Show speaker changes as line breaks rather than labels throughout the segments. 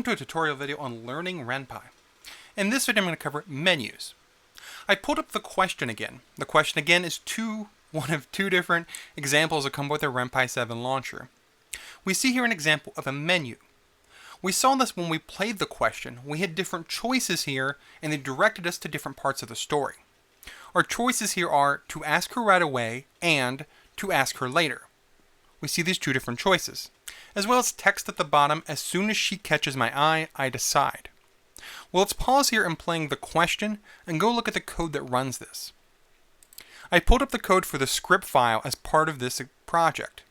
to a tutorial video on learning Ren'Py. In this video I'm going to cover menus. I pulled up the question again. The question again is one of two different examples that come with a Ren'Py 7 launcher. We see here an example of a menu. We saw this when we played the question. We had different choices here and they directed us to different parts of the story. Our choices here are to ask her right away and to ask her later. We see these two different choices, as well as text at the bottom. As soon as she catches my eye, I decide. Well, let's pause here in playing the question and go look at the code that runs this. I pulled up the code for the script file as part of this project.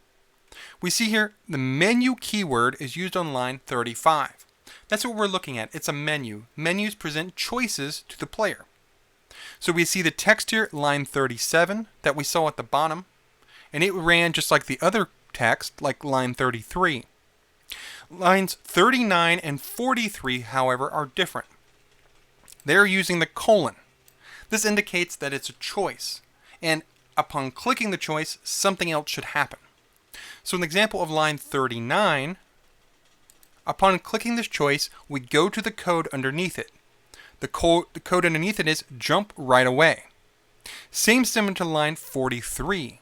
We see here the menu keyword is used on line 35. That's what we're looking at. It's a menu. Menus present choices to the player. So we see the text here, line 37, that we saw at the bottom, and it ran just like the other text, like line 33. Lines 39 and 43, however, are different. They're using the colon. This indicates that it's a choice, and upon clicking the choice, something else should happen. So an example of line 39, upon clicking this choice, we go to the code underneath it. The code underneath it is jump right away. Same similar to line 43.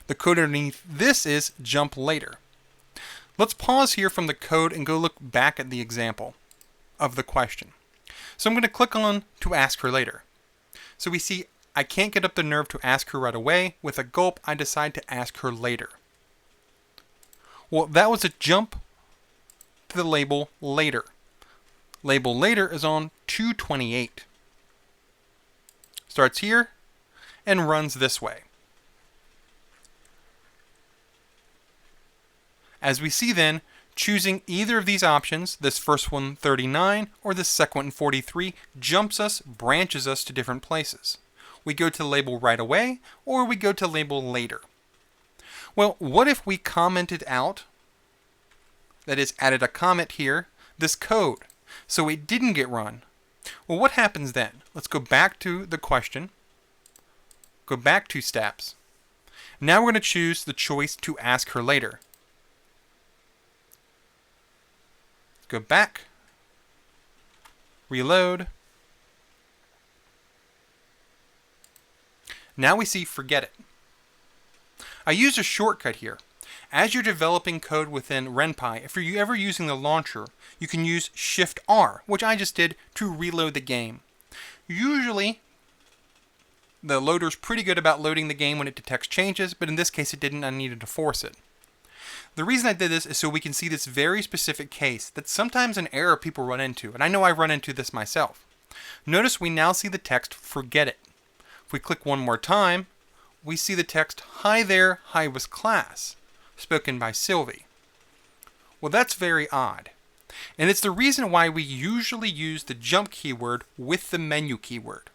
The code underneath this is jump later. Let's pause here from the code and go look back at the example of the question. So I'm going to click on to ask her later. So we see I can't get up the nerve to ask her right away. With a gulp, I decide to ask her later. Well, that was a jump to the label later. Label later is on 228. Starts here and runs this way. As we see then, choosing either of these options, this first one 39 or this second one 43, branches us to different places. We go to label right away or we go to label later. Well, what if we commented out, that is added a comment here, this code, so it didn't get run? Well, what happens then? Let's go back to the question, go back 2 steps. Now we're going to choose the choice to ask her later. Go back, reload. Now we see forget it. I used a shortcut here. As you're developing code within Ren'Py, if you're ever using the launcher, you can use Shift-R, which I just did to reload the game. Usually, the loader's pretty good about loading the game when it detects changes, but in this case it didn't. I needed to force it. The reason I did this is so we can see this very specific case that's sometimes an error people run into, and I know I've run into this myself. Notice we now see the text forget it. If we click one more time, we see the text hi there, hi was class, spoken by Sylvie. Well, that's very odd. And it's the reason why we usually use the jump keyword with the menu keyword.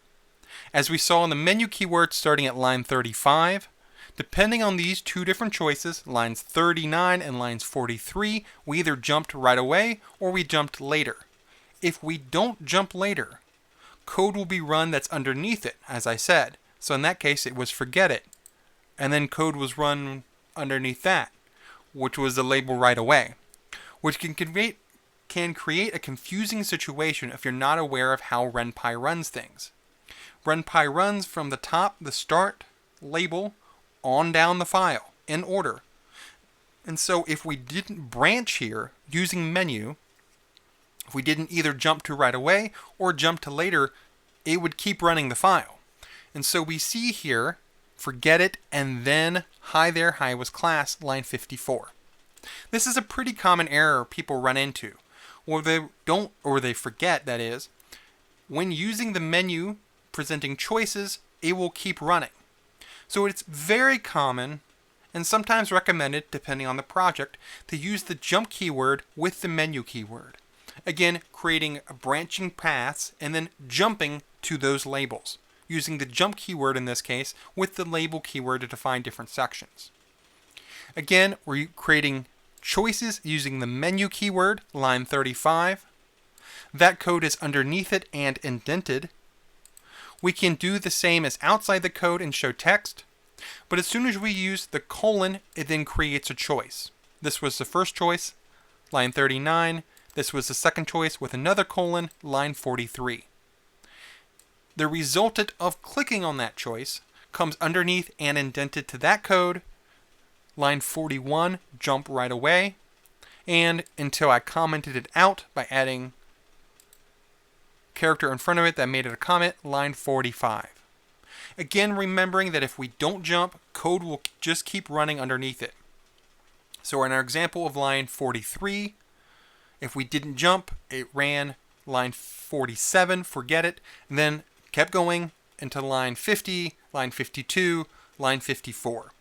As we saw in the menu keyword starting at line 35, depending on these two different choices, lines 39 and lines 43, we either jumped right away or we jumped later. If we don't jump later, code will be run that's underneath it, as I said. So in that case, it was forget it. And then code was run underneath that, which was the label right away, which can create a confusing situation if you're not aware of how Ren'Py runs things. Ren'Py runs from the top, the start label, on down the file in order. And so if we didn't branch here using menu, if we didn't either jump to right away or jump to later, it would keep running the file. And so we see here forget it and then hi there, hi was class, line 54. This is a pretty common error people run into, or they forget, that is, when using the menu presenting choices, it will keep running. So it's very common and sometimes recommended, depending on the project, to use the jump keyword with the menu keyword. Again, creating branching paths and then jumping to those labels, using the jump keyword in this case with the label keyword to define different sections. Again, we're creating choices using the menu keyword, line 35. That code is underneath it and indented. We can do the same as outside the code and show text, but as soon as we use the colon, it then creates a choice. This was the first choice, line 39. This was the second choice with another colon, line 43. The resultant of clicking on that choice comes underneath and indented to that code, line 41, jump right away, and until I commented it out by adding character in front of it that made it a comment, line 45. Again, remembering that if we don't jump, code will just keep running underneath it. So in our example of line 43, if we didn't jump, it ran line 47, forget it, and then kept going into line 50, line 52, line 54.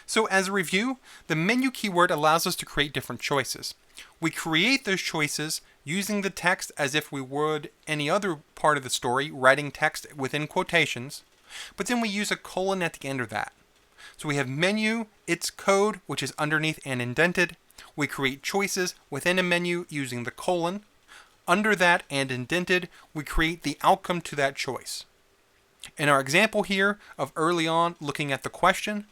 So as a review, the menu keyword allows us to create different choices. We create those choices using the text as if we would any other part of the story, writing text within quotations, but then we use a colon at the end of that. So we have menu, its code, which is underneath and indented. We create choices within a menu using the colon. Under that and indented, we create the outcome to that choice. In our example here of early on looking at the question,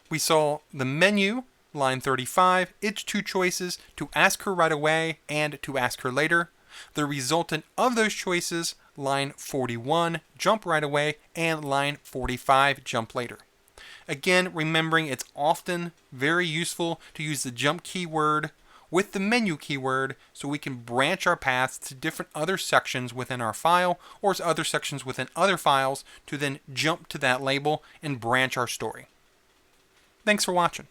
we saw the menu, line 35, its two choices, to ask her right away and to ask her later. The resultant of those choices, line 41, jump right away, and line 45, jump later. Again, remembering it's often very useful to use the jump keyword with the menu keyword so we can branch our paths to different other sections within our file or other sections within other files to then jump to that label and branch our story. Thanks for watching.